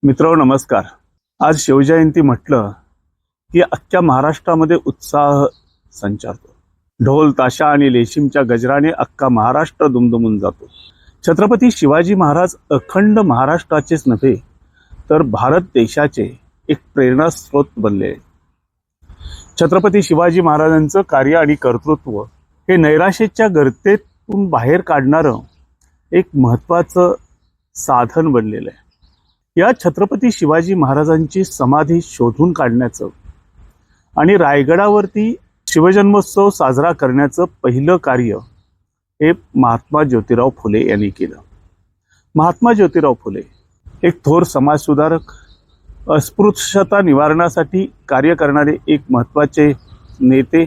मित्रांनो नमस्कार. आज शिवजयंती म्हटलं की अख्ख्या महाराष्ट्रामध्ये उत्साह संचारतो. ढोल ताशा आणि लेशिमच्या गजराने अख्खा महाराष्ट्र दुमदुमून जातो. छत्रपती शिवाजी महाराज अखंड महाराष्ट्राचेच नव्हे तर भारत देशाचे एक प्रेरणास्रोत बनले. छत्रपती शिवाजी महाराजांचं कार्य आणि कर्तृत्व हे नैराश्याच्या गर्तेतून बाहेर काढणारं एक महत्त्वाचं साधन बनलेलं आहे. या छत्रपती शिवाजी महाराजांची समाधी शोधून काढण्याचं आणि रायगडावरती शिवजन्मोत्सव साजरा करण्याचं पहिलं कार्य हे महात्मा ज्योतिराव फुले यांनी केलं. महात्मा ज्योतिराव फुले एक थोर समाजसुधारक, अस्पृश्यता निवारणासाठी कार्य करणारे एक महत्त्वाचे नेते,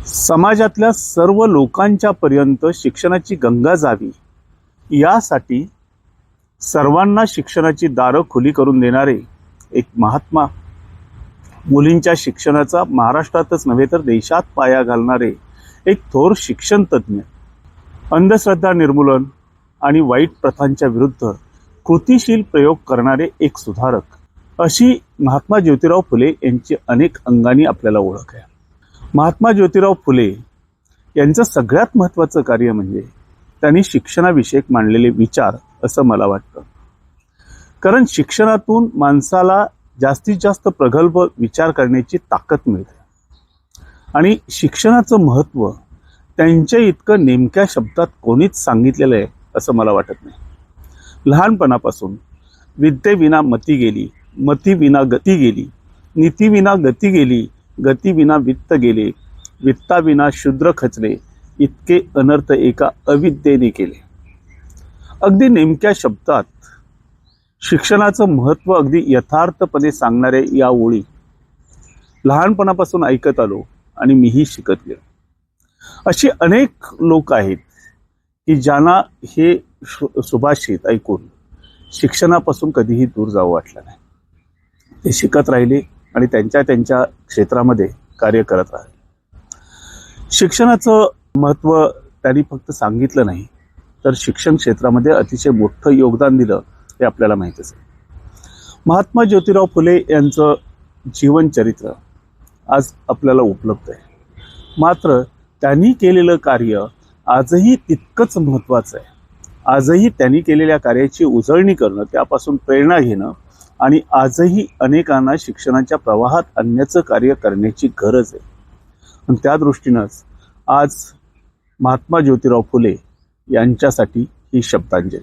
समाजातल्या सर्व लोकांच्या पर्यंत शिक्षणाची गंगा जावी यासाठी सर्वांना शिक्षणाची दारं खुली करून देणारे एक महात्मा, मुलींच्या शिक्षणाचा महाराष्ट्रातच नव्हे तर देशात पाया घालणारे एक थोर शिक्षण तज्ज्ञ, अंधश्रद्धा निर्मूलन आणि वाईट प्रथांच्या विरुद्ध कृतिशील प्रयोग करणारे एक सुधारक, अशी महात्मा ज्योतिराव फुले यांची अनेक अंगांनी आपल्याला ओळख आहे. महात्मा ज्योतिराव फुले यांचं सगळ्यात महत्त्वाचं कार्य म्हणजे त्यांनी शिक्षणाविषयक मांडलेले विचार असं मला वाटतं. कारण शिक्षणातून माणसाला जास्तीत जास्त प्रगल्भ विचार करण्याची ताकद मिळते आणि शिक्षणाचं महत्त्व त्यांच्या इतकं नेमक्या शब्दात कोणीच सांगितलेलं आहे असं मला वाटत नाही. लहानपणापासून विद्येविना मती गेली, मतीविना गती गेली, नीतीविना गती गेली, गतीविना वित्त गेले, वित्ताविना शूद्र खचले, इतके अनर्थ एका अविद्येने केले. अगदी नेमक्या शब्दात शिक्षणाचं महत्त्व अगदी यथार्थपणे सांगणाऱ्या या ओळी लहानपणापासून ऐकत आलो आणि मीही शिकत गेलो. अशी अनेक लोक आहेत की ज्यांना हे सुभाषित ऐकून शिक्षणापासून कधीही दूर जावं वाटलं नाही. ते शिकत राहिले आणि त्यांच्या क्षेत्रामध्ये कार्य करत राहिले. शिक्षणाचं महत्त्व त्यांनी फक्त सांगितलं नाही तर शिक्षण क्षेत्रामध्ये अतिशय मोठं योगदान दिलं हे आपल्याला माहीतच आहे. महात्मा ज्योतिराव फुले यांचं जीवनचरित्र आज आपल्याला उपलब्ध आहे. मात्र त्यांनी केलेलं कार्य आजही तितकंच महत्त्वाचं आहे. आजही त्यांनी केलेल्या कार्याची उजळणी करणं, त्यापासून प्रेरणा घेणं आणि आजही अनेकांना शिक्षणाच्या प्रवाहात आणण्याचं कार्य करण्याची गरज आहे. आणि त्या दृष्टीनंच आज महात्मा ज्योतिराव फुले यांच्यासाठी ही श्रद्धांजली.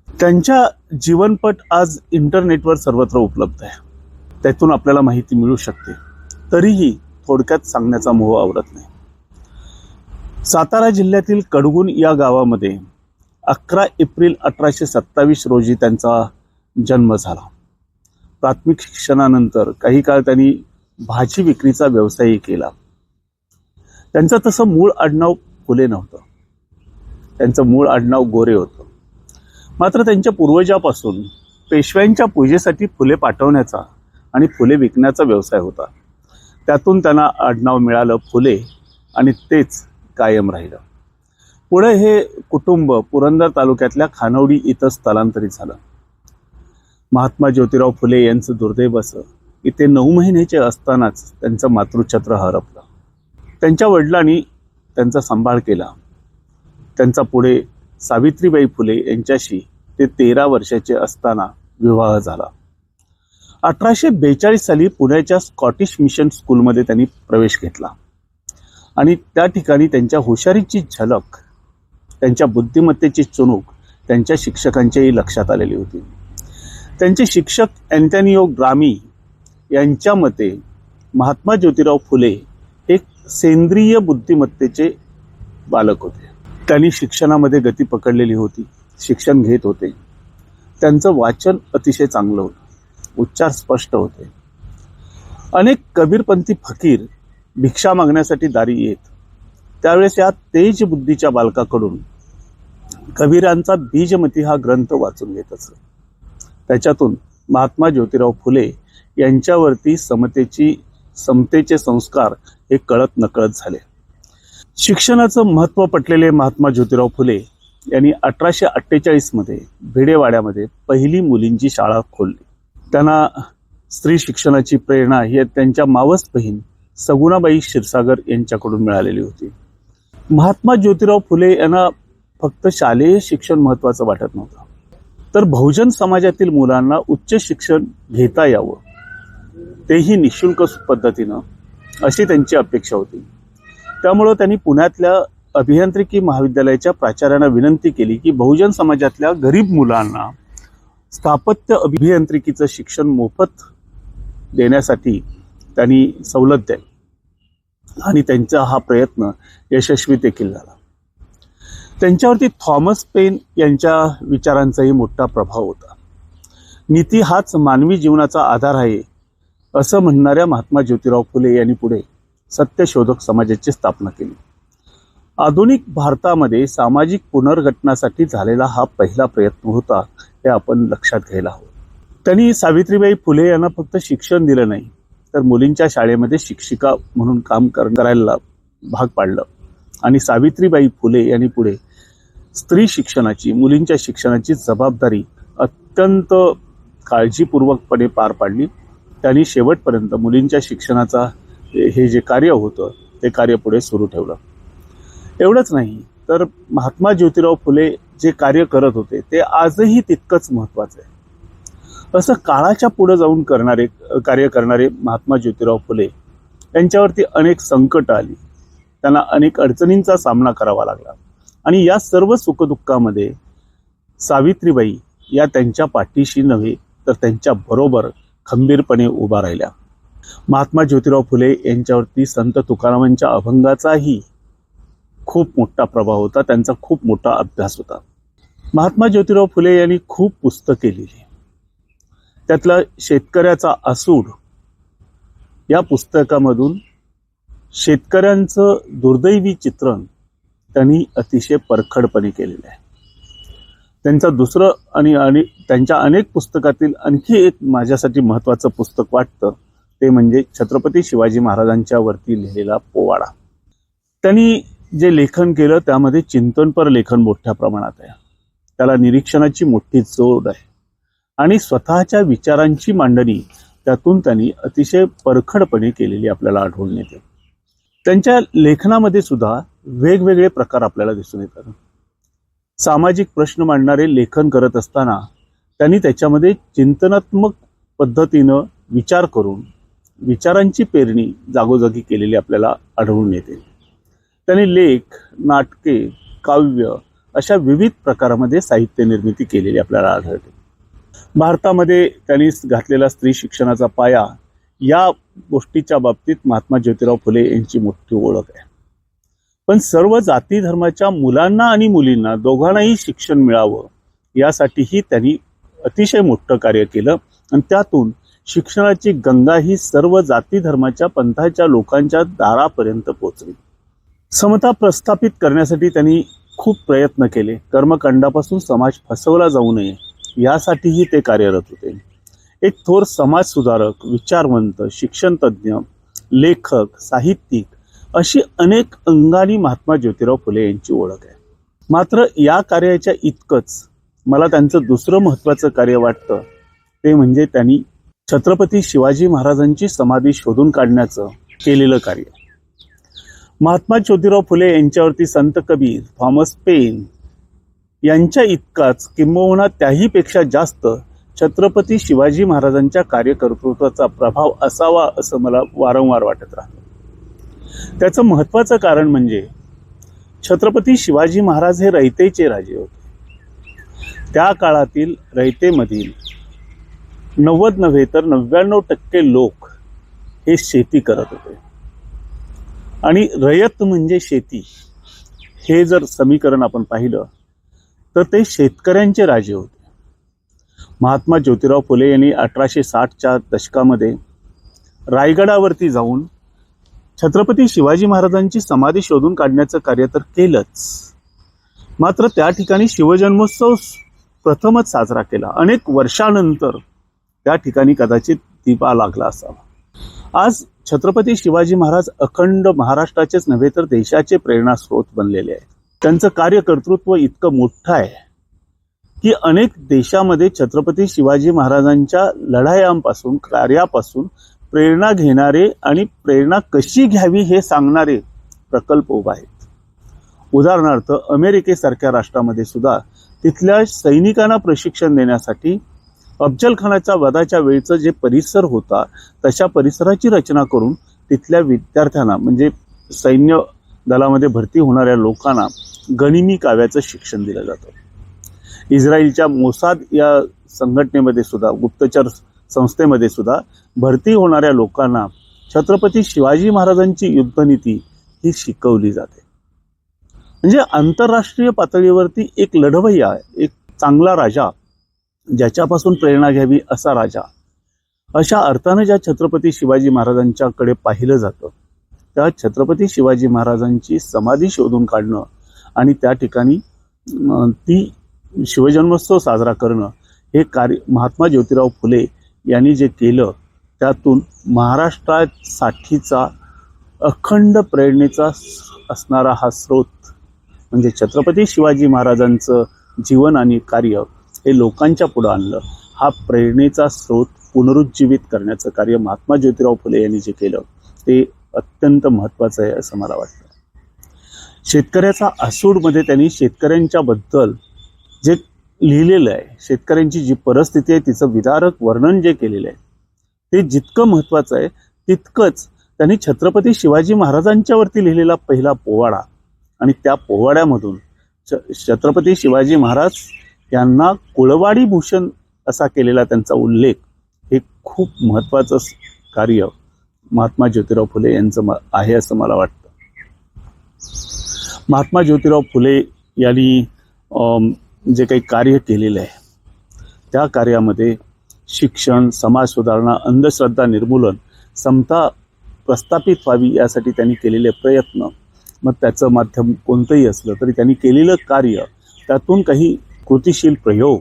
त्यांच्या जीवनपट आज इंटरनेटवर सर्वत्र उपलब्ध आहे. त्यातून आपल्याला माहिती मिळू शकते. तरीही थोडक्यात सांगण्याचा मोह आवरत नाही. सातारा जिल्ह्यातील कडगुण या गावामध्ये 11 एप्रिल 1827 रोजी त्यांचा जन्म झाला. प्राथमिक शिक्षणानंतर काही काळ त्यांनी भाजी विक्रीचा व्यवसायही केला. त्यांचं तसं मूळ आडनाव फुले नव्हतं. त्यांचं मूळ आडनाव गोरे होतं. मात्र त्यांच्या पूर्वजापासून पेशव्यांच्या पूजेसाठी फुले पाठवण्याचा आणि फुले विकण्याचा व्यवसाय होता. त्यातून त्यांना आडनाव मिळालं फुले आणि तेच कायम राहिलं. पुढे हे कुटुंब पुरंदर तालुक्यातल्या खानवडी इथं स्थलांतरित झालं. महात्मा ज्योतिराव फुले यांचं दुर्दैव असं की ते 9 महिन्याचे असतानाच त्यांचं मातृछत्र हरपलं. त्यांच्या वडिलांनी त्यांचा सांभाळ केला. त्यांचा पुढे सावित्रीबाई फुले यांच्याशी ते 13 वर्षाचे असताना विवाह झाला. 1842 साली पुण्याच्या स्कॉटिश मिशन स्कूलमध्ये त्यांनी प्रवेश घेतला आणि त्या ठिकाणी त्यांच्या हुशारीची झलक, त्यांच्या बुद्धिमत्तेची चुणूक त्यांच्या शिक्षकांच्याही लक्षात आलेली होती. त्यांचे शिक्षक अँटोनियो ग्रामी यांच्या मते महात्मा ज्योतिराव फुले एक सेंद्रिय बुद्धिमत्तेचे बालक होते. त्यांनी शिक्षणामध्ये गती पकडलेली होती. शिक्षण घेत होते. त्यांचं वाचन अतिशय चांगलं होतं. उच्चार स्पष्ट होते. अनेक कबीरपंथी फकीर भिक्षा मागण्यासाठी दारी येत. त्यावेळेस या तेज बुद्धीच्या बालकाकडून कबीरांचा बीजमती हा ग्रंथ वाचून घेत असत. त्याच्यातून महात्मा ज्योतिराव फुले यांच्यावरती समतेचे संस्कार हे कळत नकळत झाले. शिक्षणाचं महत्त्व पटलेले महात्मा ज्योतिराव फुले यांनी 1848 मध्ये भिडेवाड्यामध्ये पहिली मुलींची शाळा खोलली. त्यांना स्त्री शिक्षणाची प्रेरणा ही त्यांच्या मावस बहीण सगुणाबाई क्षीरसागर यांच्याकडून मिळालेली होती. महात्मा ज्योतिराव फुले यांना फक्त शालेय शिक्षण महत्त्वाचं वाटत नव्हतं, तर बहुजन समाजातील मुलांना उच्च शिक्षण घेता यावं, तेही निशुल्क पद्धतीनं, अशी त्यांची अपेक्षा होती. त्यामुळं त्यांनी पुण्यातल्या अभियांत्रिकी महाविद्यालयाच्या प्राचार्यांना विनंती केली की बहुजन समाजातल्या गरीब मुलांना स्थापत्य अभियांत्रिकीचं शिक्षण मोफत देण्यासाठी त्यांनी सवलत द्यावी, आणि त्यांचा हा प्रयत्न यशस्वी देखील झाला. त्यांच्यावरती थॉमस पेन यांच्या विचारांचाही मोठा प्रभाव होता. नीती हाच मानवी जीवनाचा आधार आहे असं म्हणणाऱ्या महात्मा ज्योतिराव फुले यांनी पुढे सत्यशोधक समाजाची स्थापना केली. आधुनिक भारतामध्ये सामाजिक पुनर्गठनासाठी झालेला हा पहिला प्रयत्न होता, हे आपण लक्षात घ्यायला हवं. त्यांनी सावित्रीबाई फुले यांना फक्त शिक्षण दिलं नाही, तर मुलींच्या शाळेमध्ये शिक्षिका म्हणून काम करायला भाग पाडलं. आणि सावित्रीबाई फुले यांनी पुढे स्त्री शिक्षणाची, मुलींच्या शिक्षणाची जबाबदारी अत्यंत काळजीपूर्वकपणे पार पाडली. त्यांनी शेवटपर्यंत मुलींच्या शिक्षणाचा हे जे कार्य होतं ते कार्य पुढे सुरू ठेवलं. एवढंच नाही, तर महात्मा ज्योतिराव फुले जे कार्य करत होते ते आजही तितकंच महत्त्वाचं आहे. असं काळाच्या पुढे जाऊन कार्य करणारे महात्मा ज्योतिराव फुले यांच्यावरती अनेक संकट आली, त्यांना अनेक अडचणींचा सामना करावा लागला, आणि या सर्व सुखदुःखामध्ये सावित्रीबाई या त्यांच्या पाठीशी नव्हे तर त्यांच्या बरोबर खंबीरपणे उभा राहिल्या. महात्मा ज्योतिराव फुले यांच्यावरती संत तुकारामांच्या अभंगाचाही खूप मोठा प्रभाव होता, त्यांचा खूप मोठा अभ्यास होता. महात्मा ज्योतिराव फुले यांनी खूप पुस्तके लिहिली. त्यातला शेतकऱ्याचा असूड या पुस्तकामधून शेतकऱ्यांचं दुर्दैवी चित्रण त्यांनी अतिशय परखडपणे केलेलं आहे. त्यांचं दुसरं आणि त्यांच्या अनेक पुस्तकातील आणखी एक माझ्यासाठी महत्त्वाचं पुस्तक वाटतं ते म्हणजे छत्रपती शिवाजी महाराजांच्या वरती लिहिलेला पोवाडा. त्यांनी जे लेखन केलं त्यामध्ये चिंतनपर लेखन मोठ्या प्रमाणात आहे. त्याला निरीक्षणाची मोठी जोड आहे, आणि स्वतःच्या विचारांची मांडणी त्यातून त्यांनी अतिशय परखडपणे केलेली आपल्याला आढळून येते. त्यांच्या लेखनामध्ये सुद्धा वेगवेगळे प्रकार आपल्याला दिसून येतात. सामाजिक प्रश्न मांडणारे लेखन करत असताना त्यांनी त्याच्यामध्ये चिंतनात्मक पद्धतीनं विचार करून विचारांची पेरणी जागोजागी केलेली आपल्याला आढळून येते. त्यांनी लेख, नाटके, काव्य अशा विविध प्रकारामध्ये साहित्य निर्मिती केलेली आपल्याला आढळते. भारतामध्ये त्यांनी घातलेला स्त्री शिक्षणाचा पाया या गोष्टीच्या बाबतीत महात्मा ज्योतिराव फुले यांची मोठी ओळख आहे. पण सर्व जाती धर्माच्या मुलांना आणि मुलींना दोघांनाही शिक्षण मिळावं यासाठीही त्यांनी अतिशय मोठं कार्य केलं, आणि त्यातून शिक्षणाची गंगा ही सर्व जाती धर्माच्या पंथाच्या लोकांच्या दारापर्यंत पोहोचली. समता प्रस्थापित करण्यासाठी त्यांनी खूप प्रयत्न केले. कर्मकांडापासून समाज फसवला जाऊ नये यासाठीही ते कार्यरत होते. एक थोर समाज सुधारक, विचारवंत, शिक्षणतज्ञ, लेखक, साहित्यिक अशी अनेक अंगानी महात्मा ज्योतिराव फुले यांची ओळख आहे. मात्र या कार्याच्या इतकंच मला त्यांचं दुसरं महत्त्वाचं कार्य वाटतं ते म्हणजे त्यांनी छत्रपती शिवाजी महाराजांची समाधी शोधून काढण्याचं केलेलं कार्य. महात्मा ज्योतिराव फुले यांच्यावरती संत कबीर, थॉमस पेन यांच्या इतकाच किंबहुना त्याहीपेक्षा जास्त छत्रपती शिवाजी महाराजांच्या कार्यकर्तृत्वाचा प्रभाव असावा असं मला वारंवार वाटत राहतं. त्याचं महत्त्वाचं कारण म्हणजे छत्रपती शिवाजी महाराज हे रयतेचे राजे होते. त्या काळातील रयतेमधील 90 नव्हे तर 99% लोक हे शेती करत होते, आणि रयत म्हणजे शेती हे जर समीकरण आपण पाहिलं तर ते शेतकऱ्यांचे राजे होते. महात्मा ज्योतिराव फुले यांनी 1860च्या दशकामध्ये रायगडावरती जाऊन छत्रपती शिवाजी महाराजांची समाधी शोधून काढण्याचं कार्य तर केलंच, मात्र त्या ठिकाणी शिवजन्मोत्सव प्रथमच साजरा केला. अनेक वर्षानंतर त्या ठिकाणी कदाचित दिवा लागला असावा. आज छत्रपती शिवाजी महाराज अखंड महाराष्ट्राचेच नव्हे तर देशाचे प्रेरणास्रोत बनलेले आहेत. त्यांचं कार्यकर्तृत्व इतकं मोठं आहे की अनेक देशामध्ये छत्रपती शिवाजी महाराजांच्या लढायांपासून कार्यापासून प्रेरणा घेणारे आणि प्रेरणा कशी घ्यावी हे सांगणारे प्रकल्प उभे आहेत. उदाहरणार्थ अमेरिकेसारख्या राष्ट्रामध्ये सुद्धा तिथल्या सैनिकांना प्रशिक्षण देण्यासाठी अफजल खानाच्या वधाच्या वेळचं जे परिसर होता तशा परिसराची रचना करून तिथल्या विद्यार्थ्यांना म्हणजे सैन्य दलामध्ये भरती होणाऱ्या लोकांना गनिमी काव्याचं शिक्षण दिलं जातं. इस्रायलच्या मोसाद या संघटनेमध्ये सुद्धा गुप्तचर संस्थेमध्ये सुद्धा भरती होणाऱ्या लोकांना छत्रपती शिवाजी महाराजांची युद्धनीती ही शिकवली जाते. म्हणजे आंतरराष्ट्रीय पातळीवरती एक लढवय्या, एक चांगला राजा, ज्याच्यापासून प्रेरणा घ्यावी असा राजा, अशा अर्थानं ज्या छत्रपती शिवाजी महाराजांच्याकडे पाहिलं जातं त्या छत्रपती शिवाजी महाराजांची समाधी शोधून काढणं आणि त्या ठिकाणी ती शिवजन्मोत्सव साजरा करणं हे कार्य महात्मा ज्योतिराव फुले यांनी जे केलं त्यातून महाराष्ट्रासाठीचा अखंड प्रेरणेचा असणारा हा स्रोत म्हणजे छत्रपती शिवाजी महाराजांचं जीवन आणि कार्य हे लोकांच्या पुढे आणलं. हा प्रेरणेचा स्रोत पुनरुज्जीवित करण्याचं कार्य महात्मा ज्योतिराव फुले यांनी जे केलं ते अत्यंत महत्त्वाचं आहे असं मला वाटतं. शेतकऱ्याचा आसूडमध्ये त्यांनी शेतकऱ्यांच्या बद्दल जे लिहिलेलं आहे, शेतकऱ्यांची जी परिस्थिती आहे तिचं विदारक वर्णन जे केलेलं आहे ते जितकं महत्त्वाचं आहे तितकंच त्यांनी छत्रपती शिवाजी महाराजांच्यावरती लिहिलेला पहिला पोवाडा आणि त्या पोवाड्यामधून छत्रपती शिवाजी महाराज यांना कुळवाडी भूषण असा केलेला त्यांचा उल्लेख हे खूप महत्त्वाचं कार्य महात्मा ज्योतिराव फुले यांचं आहे असं मला वाटतं. महात्मा ज्योतिराव फुले यांनी जे काही कार्य केलेलं आहे त्या कार्यामध्ये शिक्षण, समाज सुधारणा, अंधश्रद्धा निर्मूलन, समता प्रस्थापित व्हावी यासाठी त्यांनी केलेले प्रयत्न, मग त्याचं माध्यम कोणतंही असलं तरी त्यांनी केलेलं कार्य, त्यातून काही कृतिशील प्रयोग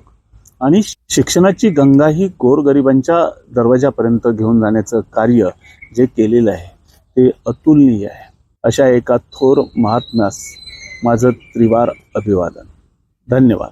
आणि शिक्षणाची गंगा ही गोरगरिबांच्या दरवाजापर्यंत घेऊन जाण्याचं कार्य जे केलेलं आहे ते अतुलनीय आहे. अशा एका थोर महात्म्यास माझं त्रिवार अभिवादन. धन्यवाद.